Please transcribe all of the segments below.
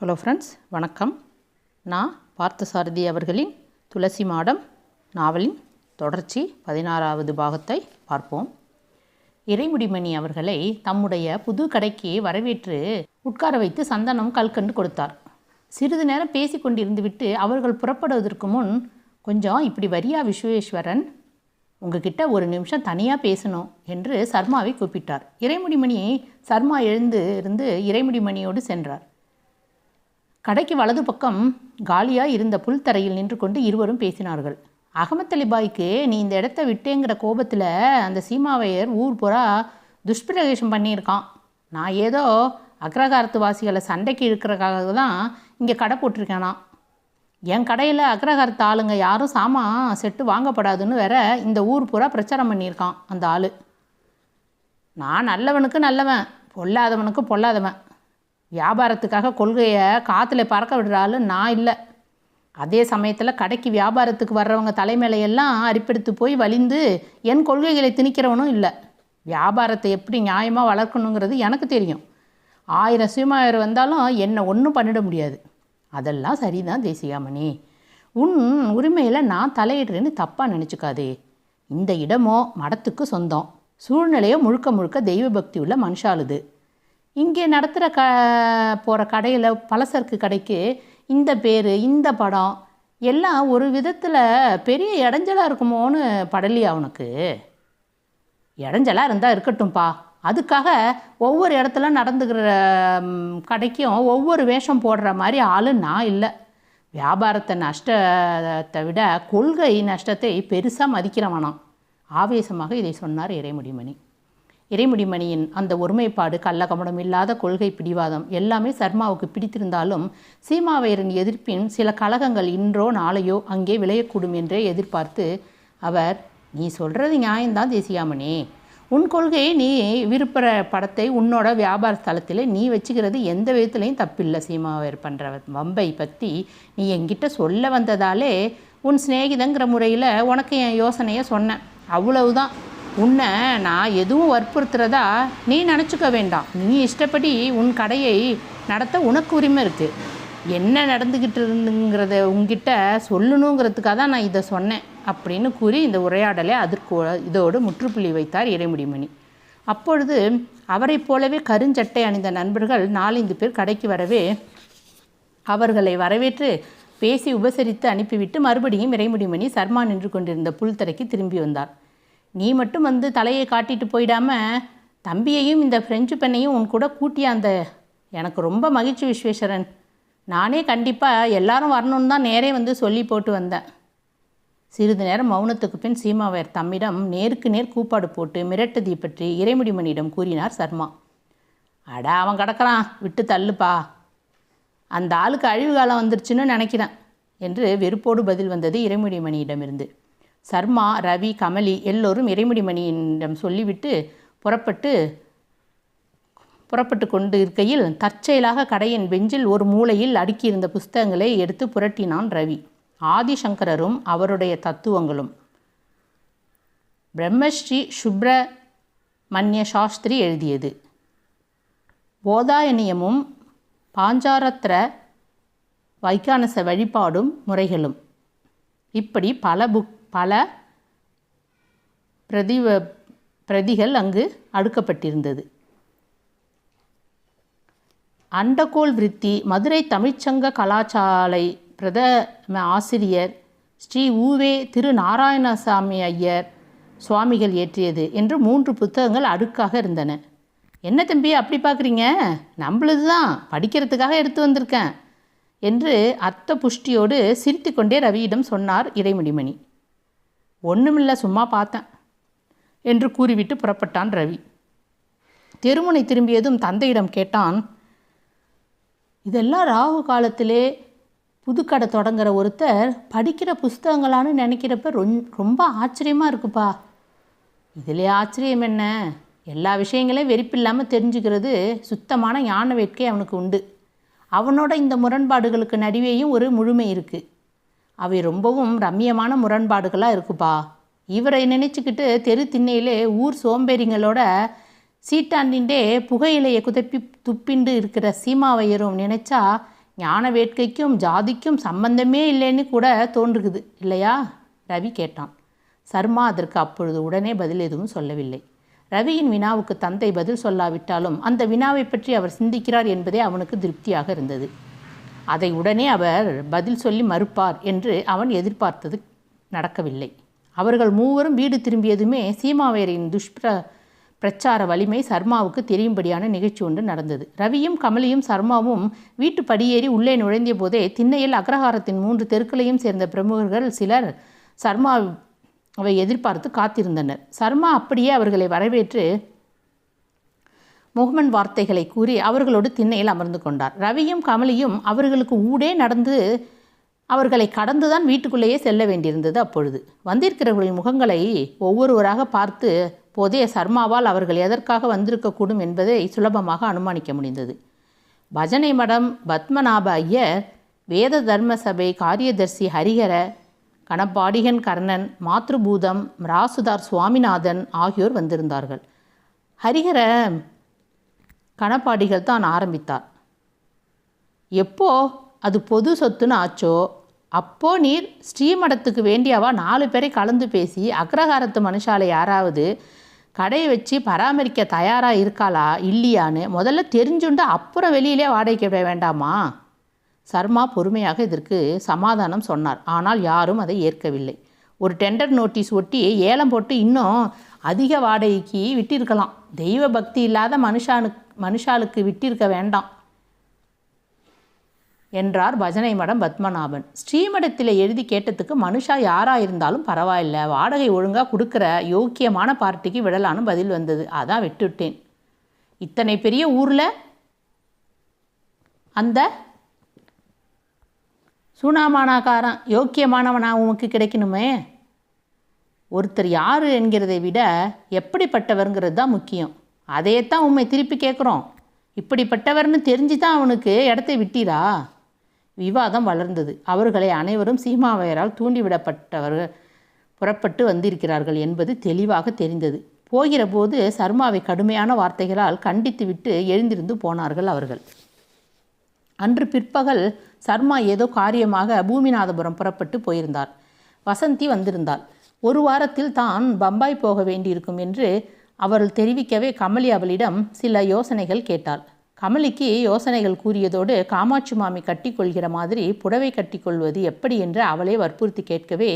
Hello friends, வணக்கம். நான் பார்த்தசாரதி அவர்களின் துளசி மாடம் நாவலின் தொடர்ச்சி 16வது பாகத்தை பார்ப்போம். இறைமுடிமணி அவர்களை தம்முடைய புது கடைக்கு வரவேற்று உட்கார வைத்து சந்தனம் கல்கண்டு கொடுத்தார். சிறிது நேரம் பேசி கொண்டிருந்து விட்டு அவர்கள் புறப்படுவதற்கு முன், கொஞ்சம் இப்படி வரியா விஸ்வேஸ்வரன், உங்ககிட்ட ஒரு நிமிஷம் தனியாக பேசணும் என்று சர்மாவை கூப்பிட்டார். இறைமுடிமணி சர்மா எழுந்து இருந்து இறைமுடிமணியோடு சென்றார். கடைக்கு வலது பக்கம் காலியாக இருந்த புல்தரையில் நின்று கொண்டு இருவரும் பேசினார்கள். அகமத் அலிபாய்க்கு நீ இந்த இடத்த விட்டேங்கிற கோபத்தில் அந்த சீமாவையர் ஊர் பூரா துஷ்பிரவேசம் பண்ணியிருக்கான். நான் ஏதோ அக்ரகாரத்து வாசிகளை சண்டைக்கு இழுக்கிறதுக்காக தான் இங்கே கடை போட்டிருக்கேனா. என் கடையில் அக்ரகாரத்து ஆளுங்க யாரும் சாமான் செட்டு வாங்கப்படாதுன்னு வேற இந்த ஊர் பூரா பிரச்சாரம் பண்ணியிருக்கான் அந்த ஆள். நான் நல்லவனுக்கு நல்லவன், பொல்லாதவனுக்கு பொல்லாதவன். வியாபாரத்துக்காக கொள்கையை காற்றுல பறக்க விடுற ஆள் நான் இல்லை. அதே சமயத்தில் கடைக்கு வியாபாரத்துக்கு வர்றவங்க தலைமையிலையெல்லாம் அரிப்பெடுத்து போய் வலிந்து என் கொள்கைகளை திணிக்கிறவனும் இல்லை. வியாபாரத்தை எப்படி நியாயமாக வளர்க்கணுங்கிறது எனக்கு தெரியும். 1000 சீமாயர் வந்தாலும் என்னை ஒன்றும் பண்ணிட முடியாது. அதெல்லாம் சரிதான் தேசிகாமணி. உன் உரிமையில் நான் தலையிடுறேன்னு தப்பாக நினச்சிக்காதே. இந்த இடமோ மடத்துக்கு சொந்தம், சூழ்நிலையோ முழுக்க முழுக்க தெய்வ பக்தி உள்ள மனுஷாளுது. இங்கே நடத்துகிற போகிற கடையில் பலசரக்கு கடைக்கு இந்த பேர் இந்த படம் எல்லாம் ஒரு விதத்தில் பெரிய இடைஞ்சலாக இருக்குமோன்னு படலையா அவனுக்கு? இடைஞ்சலாக இருந்தால் இருக்கட்டும்பா. அதுக்காக ஒவ்வொரு இடத்துல நடந்துக்கிற கடைக்கும் ஒவ்வொரு வேஷம் போடுற மாதிரி ஆள் நான் இல்லை. வியாபாரத்தை நஷ்டத்தை விட கொள்கை நஷ்டத்தை பெருசாக மதிக்கிறவனாம். ஆவேசமாக இதை சொன்னார் இறைமுடிமணி. இறைமுடிமணியின் அந்த ஒருமைப்பாடு, கள்ளக்கபடம் இல்லாத கொள்கை பிடிவாதம் எல்லாமே சர்மாவுக்கு பிடித்திருந்தாலும் சீமாவையரின் எதிர்ப்பின் சில கலகங்கள் இன்றோ நாளையோ அங்கே விளையக்கூடும் என்றே எதிர்பார்த்து அவர், நீ சொல்கிறது நியாயம்தான் தேசிகாமணி. உன் கொள்கையை நீ விருப்புற படத்தை உன்னோட வியாபார ஸ்தலத்தில் நீ வச்சுக்கிறது எந்த விதத்துலையும் தப்பில்லை. சீமாவையர் பண்ணுற வம்பை பற்றி நீ என்கிட்ட சொல்ல வந்ததாலே உன் சிநேகிதங்கிற முறையில் உனக்கு என் யோசனையை சொன்னேன், அவ்வளவுதான். உன்னை நான் எதுவும் வற்புறுத்துறதா நீ நினச்சிக்க வேண்டாம். நீ இஷ்டப்படி உன் கடையை நடத்த உனக்கு உரிமை இருக்குது. என்ன நடந்துக்கிட்டு இருந்துங்கிறத உங்ககிட்ட சொல்லணுங்கிறதுக்காக தான் நான் இதை சொன்னேன் அப்படின்னு கூறி இந்த உரையாடலை இதோடு முற்றுப்புள்ளி வைத்தார் இறைமுடிமணி. அப்பொழுது அவரை போலவே கருஞ்சட்டை அணிந்த நண்பர்கள் 4-5 பேர் கடைக்கு வரவே அவர்களை வரவேற்று பேசி உபசரித்து அனுப்பிவிட்டு மறுபடியும் இறைமுடிமணி சர்மா நின்று கொண்டிருந்த புல்தரைக்கு திரும்பி வந்தார். நீ மட்டும் வந்து தலையை காட்டிட்டு போயிடாமல் தம்பியையும் இந்த ஃப்ரெஞ்சு பெண்ணையும் உன் கூட கூட்டியாந்த. எனக்கு ரொம்ப மகிழ்ச்சி விஸ்வேஸ்வரன். நானே கண்டிப்பாக எல்லாரும் வரணும்னு தான் நேரே வந்து சொல்லி போட்டு வந்தேன். சிறிது நேரம் மௌனத்துக்கு பின் சீமாவையர் தம்மிடம் நேருக்கு நேர் கூப்பாடு போட்டு மிரட்டதை பற்றி இறைமுடிமணியிடம் கூறினார் சர்மா. அட, அவன் கிடக்கிறான், விட்டு தள்ளுப்பா. அந்த ஆளுக்கு அழிவு காலம் வந்துருச்சுன்னு நினைக்கிறேன் என்று வெறுப்போடு பதில் வந்தது இறைமுடிமணியிடமிருந்து. சர்மா, ரவி, கமலி எல்லோரும் இறைமுடிமணியிடம் சொல்லிவிட்டு புறப்பட்டு கொண்டு இருக்கையில் தற்செயலாக கடையின் பெஞ்சில் ஒரு மூலையில் அடுக்கியிருந்த புஸ்தகங்களை எடுத்து புரட்டினான் ரவி. ஆதிசங்கரரும் அவருடைய தத்துவங்களும். பிரம்மஸ்ரீ சுப்பிரமணிய சாஸ்திரி எழுதியது. போதாயனியமும் பாஞ்சாரத்ர வைகானச வழிபாடும் முறைகளும். இப்படி பல பிரதிகள் அங்கு அடுக்கப்பட்டிருந்தது. அண்டகோல் விருத்தி மதுரை தமிழ்ச்சங்க கலாசாலை பிரதம ஆசிரியர் ஸ்ரீ ஊவே திரு நாராயணசாமி ஐயர் சுவாமிகள் இயற்றியது என்று 3 புத்தகங்கள் அடுக்காக இருந்தன. என்ன தம்பி அப்படி பார்க்குறீங்க? நம்மளது தான், படிக்கிறதுக்காக எடுத்து வந்திருக்கேன் என்று அர்த்த புஷ்டியோடு சிரித்து கொண்டே ரவியிடம் சொன்னார் இறைமுடிமணி. ஒன்றுமில்லை, சும்மா பார்த்தேன் என்று கூறிவிட்டு புறப்பட்டான் ரவி. தெருமுனை திரும்பியதும் தந்தையிடம் கேட்டான், இதெல்லாம் ராகு காலத்திலே புதுக்கடை தொடங்குற ஒருத்தர் படிக்கிற புஸ்தகங்களான்னு நினைக்கிறப்ப ரொம்ப ஆச்சரியமாக இருக்குப்பா. இதிலே ஆச்சரியம் என்ன? எல்லா விஷயங்களையும் வெறுப்பில்லாமல் தெரிஞ்சுக்கிறது சுத்தமான ஞான வேட்கை அவனுக்கு உண்டு. அவனோட இந்த முரண்பாடுகளுக்கு நடுவேயும் ஒரு முழுமை இருக்குது. அவை ரொம்பவும் ரம்மியமான முரண்பாடுகளாக இருக்குப்பா. இவரை நினச்சிக்கிட்டு தெரு திண்ணையிலே ஊர் சோம்பேறிங்களோட சீட்டாண்டின்டே புகையிலையை குதப்பி துப்பிண்டு இருக்கிற சீமாவையரும் நினைச்சா ஞான வேட்கைக்கும் ஜாதிக்கும் சம்பந்தமே இல்லைன்னு கூட தோன்றுகுது இல்லையா? ரவி கேட்டான். சர்மா அதற்கு அப்பொழுது உடனே பதில் எதுவும் சொல்லவில்லை. ரவியின் வினாவுக்கு தந்தை பதில் சொல்லாவிட்டாலும் அந்த வினாவை பற்றி அவர் சிந்திக்கிறார் என்பதே அவனுக்கு திருப்தியாக இருந்தது. அதை உடனே அவர் பதில் சொல்லி மறுப்பார் என்று அவன் எதிர்பார்த்தது நடக்கவில்லை. அவர்கள் மூவரும் வீடு திரும்பியதுமே சீமாவேரின் பிரச்சார வலிமை சர்மாவுக்கு தெரியும்படியான நிகழ்ச்சி ஒன்று நடந்தது. ரவியும் கமலியும் சர்மாவும் வீட்டு படியேறி உள்ளே நுழைந்த போதே திண்ணையில் அக்ரஹாரத்தின் 3 தெருக்களையும் சேர்ந்த பிரமுகர்கள் சிலர் சர்மாவை எதிர்பார்த்து காத்திருந்தனர். சர்மா அப்படியே அவர்களை வரவேற்று முகமன் வார்த்தைகளை கூறி அவர்களோடு திண்ணையில் அமர்ந்து கொண்டார். ரவியும் கமலியும் அவர்களுக்கு ஊடே நடந்து அவர்களை கடந்துதான் வீட்டுக்குள்ளேயே செல்ல வேண்டியிருந்தது. அப்பொழுது வந்திருக்கிறவர்களின் முகங்களை ஒவ்வொருவராக பார்த்து போதே சர்மாவால் அவர்கள் எதற்காக வந்திருக்கக்கூடும் என்பதை சுலபமாக அனுமானிக்க முடிந்தது. பஜனை மடம் பத்மநாப ஐயர், வேத தர்ம சபை காரியதர்சி ஹரிஹர, கணப்பாடிகன் கர்ணன், மாத்ருபூதம், ராசுதார் சுவாமிநாதன் ஆகியோர் வந்திருந்தார்கள். ஹரிஹர கணப்பாடிகள் தான் ஆரம்பித்தார். எப்போ அது பொது சொத்துன்னு ஆச்சோ அப்போ நீர் ஸ்ரீமடத்துக்கு வேண்டியவா 4 பேரை கலந்து பேசி அக்ரஹாரத்து மனுஷாலை யாராவது கடையை வச்சு பராமரிக்க தயாராக இருக்காளா இல்லையான்னு முதல்ல தெரிஞ்சுண்டு அப்புறம் வெளியிலே வாடகைக்கு விட வேண்டாமா? சர்மா பொறுமையாக இதற்கு சமாதானம் சொன்னார். ஆனால் யாரும் அதை ஏற்கவில்லை. ஒரு டெண்டர் நோட்டீஸ் ஒட்டி ஏலம் போட்டு இன்னும் அதிக வாடகைக்கு விட்டிருக்கலாம். தெய்வ பக்தி இல்லாத மனுஷாளுக்கு விட்டிருக்க வேண்டாம் என்றார் பஜனை மடம் பத்மநாபன். ஸ்ரீமடத்தில் எழுதி கேட்டதுக்கு மனுஷா யாராக இருந்தாலும் பரவாயில்ல, வாடகை ஒழுங்காக கொடுக்குற யோக்கியமான பார்ட்டிக்கு விடலான்னு பதில் வந்தது. அதான் விட்டுவிட்டேன். இத்தனை பெரிய ஊரில் அந்த சூனாமானாக்காரன் யோக்கியமானவனா உனக்கு கிடைக்கணுமே? ஒருத்தர் யார் என்கிறதை விட எப்படிப்பட்டவருங்கிறது தான் முக்கியம். அதையத்தான் உண்மை திருப்பி கேட்குறோம். இப்படிப்பட்டவர்னு தெரிஞ்சு தான் அவனுக்கு இடத்தை விட்டீரா? விவாதம் வளர்ந்தது. அவர்களை அனைவரும் சீமாவையரால் தூண்டிவிடப்பட்டவர்கள் புறப்பட்டு வந்திருக்கிறார்கள் என்பது தெளிவாக தெரிந்தது. போகிற போது சர்மாவை கடுமையான வார்த்தைகளால் கண்டித்துவிட்டு எழுந்திருந்து போனார்கள் அவர்கள். அன்று பிற்பகல் சர்மா ஏதோ காரியமாக பூமிநாதபுரம் புறப்பட்டு போயிருந்தார். வசந்தி வந்திருந்தாள். 1 வாரத்தில் தான் பம்பாய் போக வேண்டியிருக்கும் என்று அவர்கள் தெரிவிக்கவே கமலி அவளிடம் சில யோசனைகள் கேட்டாள். கமலிக்கு யோசனைகள் கூறியதோடு காமாட்சி மாமி கட்டிக்கொள்கிற மாதிரி புடவை கட்டிக்கொள்வது எப்படி என்று அவளே வற்புறுத்தி கேட்கவே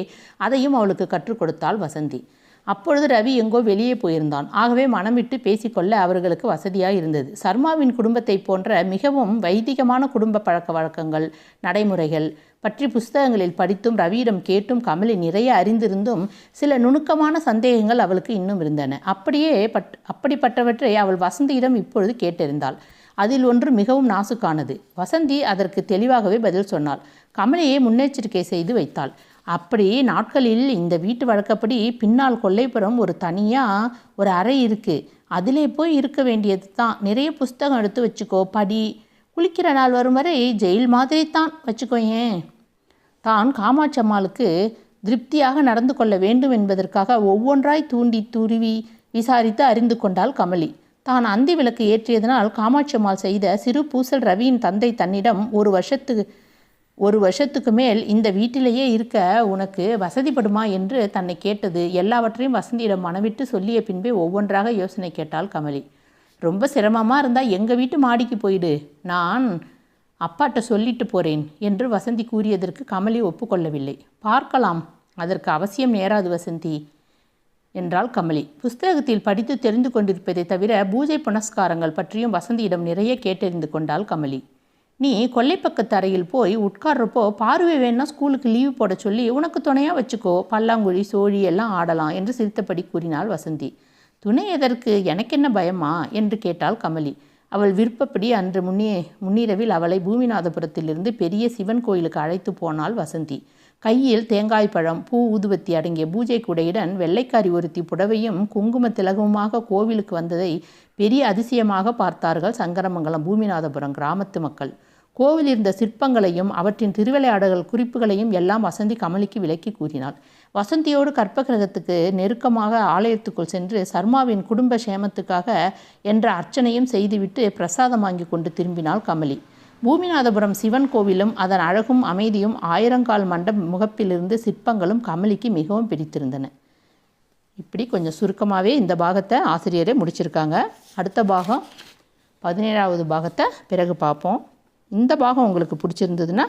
அதையும் அவளுக்கு கற்றுக் கொடுத்தாள் வசந்தி. அப்பொழுது ரவி எங்கோ வெளியே போயிருந்தான். ஆகவே மனமிட்டு பேசிக்கொள்ள அவர்களுக்கு வசதியாக இருந்தது. சர்மாவின் குடும்பத்தை போன்ற மிகவும் வைதிகமான குடும்ப பழக்க வழக்கங்கள் நடைமுறைகள் பற்றி புஸ்தகங்களில் படித்தும் ரவியிடம் கேட்டும் கமலி நிறைய அறிந்திருந்தும் சில நுணுக்கமான சந்தேகங்கள் அவளுக்கு இன்னும் இருந்தன. அப்படிப்பட்டவற்றை அவள் வசந்தியிடம் இப்பொழுது கேட்டறிந்தாள். அதில் ஒன்று மிகவும் நாசுக்கானது. வசந்தி அதற்கு தெளிவாகவே பதில் சொன்னாள். கமலியை முன்னெச்சரிக்கை செய்து வைத்தாள். அப்படி நாட்களில் இந்த வீட்டு வழக்கப்படி பின்னால் கொல்லைப்புறம் ஒரு தனியாக ஒரு அறை இருக்குது. அதிலே போய் இருக்க வேண்டியது தான். நிறைய புஸ்தகம் எடுத்து வச்சுக்கோ, படி. குளிக்கிற நாள் வரும் வரை ஜெயில் மாதிரி தான் வச்சுக்கோயேன். தான் காமாட்சி அம்மாளுக்கு திருப்தியாக நடந்து கொள்ள வேண்டும் என்பதற்காக ஒவ்வொன்றாய் தூண்டி துருவி விசாரித்து அறிந்து கொண்டாள் கமலி. தான் அந்தி விளக்கு ஏற்றியதனால் காமாட்சி அம்மாள் செய்த சிறு பூசல் ரவியின் தந்தை தன்னிடம் ஒரு வருஷத்துக்கு மேல் இந்த வீட்டிலேயே இருக்க உனக்கு வசதிப்படுமா என்று தன்னை கேட்டது எல்லாவற்றையும் வசந்தியிடம் மனவிட்டு சொல்லிய பின்பே ஒவ்வொன்றாக யோசனை கேட்டாள் கமலி. ரொம்ப சிரமமாக இருந்தால் எங்கள் வீட்டு மாடிக்கு போயிடு, நான் அப்பாட்ட சொல்லிட்டு போகிறேன் என்று வசந்தி கூறியதற்கு கமலி ஒப்புக்கொள்ளவில்லை. பார்க்கலாம், அதற்கு அவசியம் நேராது வசந்தி என்றாள் கமலி. புஸ்தகத்தில் படித்து தெரிந்து கொண்டிருப்பதை தவிர பூஜை புனஸ்காரங்கள் பற்றியும் வசந்தியிடம் நிறைய கேட்டறிந்து கொண்டாள் கமலி. நீ கொல்லைப்பக்கத்து அறையில் போய் உட்கார்றப்போ பார்வை வேணா ஸ்கூலுக்கு லீவு போட சொல்லி உனக்கு துணையாக வச்சுக்கோ, பல்லாங்குழி சோழி எல்லாம் ஆடலாம் என்று சிரித்தபடி கூறினாள் வசந்தி. துணை எதற்கு, எனக்கென்ன பயமா என்று கேட்டாள் கமலி. அவள் விருப்பப்படி அன்று முன்னிரவில் அவளை பூமிநாதபுரத்திலிருந்து பெரிய சிவன் கோயிலுக்கு அழைத்து போனாள் வசந்தி. கையில் தேங்காய் பழம் பூ ஊதுவத்தி அடங்கிய பூஜை கூடையுடன் வெள்ளைக்காரி ஒருத்தி புடவையும் குங்கும திலகமுமாக கோவிலுக்கு வந்ததை பெரிய அதிசயமாக பார்த்தார்கள் சங்கரமங்கலம் பூமிநாதபுரம் கிராமத்து மக்கள். கோவில் இருந்த சிற்பங்களையும் அவற்றின் திருவிளையாடல்கள் குறிப்புகளையும் எல்லாம் வசந்தி கமலிக்கு விளக்கி கூறினாள். வசந்தியோடு கற்பகிரகத்துக்கு நெருக்கமாக ஆலயத்துக்குள் சென்று சர்மாவின் குடும்ப சேமத்துக்காக என்ற அர்ச்சனையும் செய்துவிட்டு பிரசாதம் வாங்கி கொண்டு திரும்பினாள் கமலி. பூமிநாதபுரம் சிவன் கோவிலும் அதன் அழகும் அமைதியும் ஆயிரங்கால் மண்டப முகப்பிலிருந்து சிற்பங்களும் கமலிக்கு மிகவும் பிடித்திருந்தன. இப்படி கொஞ்சம் சுருக்கமாகவே இந்த பாகத்தை ஆசிரியரே முடிச்சிருக்காங்க. அடுத்த பாகம் 17வது பாகத்தை பிறகு பார்ப்போம். இந்த பாகம் உங்களுக்கு பிடிச்சிருந்ததுன்னா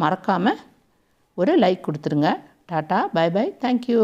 மறக்காமல் ஒரு லைக் கொடுத்துருங்க. டாட்டா, பை பை, தேங்க்யூ.